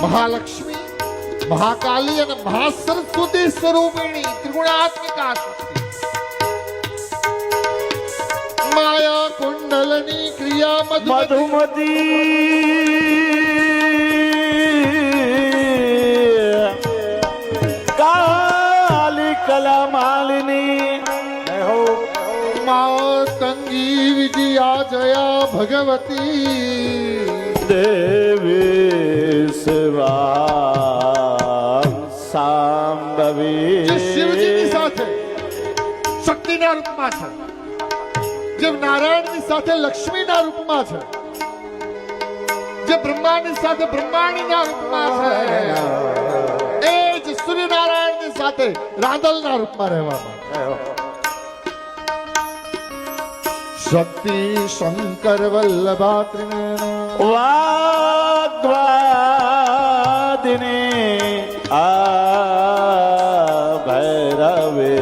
મહાલક્ષ્મી, મહાકાલી અને મહાસરસ્વતી સ્વરૂપિણી ત્રિગુણાત્મિકા શક્તિ માયા કુંડલની ક્રિયા મધુમતી કાલી કલા માલિની માતંગી વિજયા જયા ભગવતી દેવી સેવા સાંભવી જે શિવજીની સાથે શક્તિના રૂપમાં છે, જે નારાયણની સાથે લક્ષ્મીના રૂપમાં છે, જે બ્રહ્માની સાથે બ્રહ્માણીના રૂપમાં છે, એ જ સૂર્યનારાયણની સાથે રાંદલના રૂપમાં રહેવામાં શક્તિ શંકર વલ્લભા ત્રિનેત્ર વાગ્વાદિની આ ભૈરવે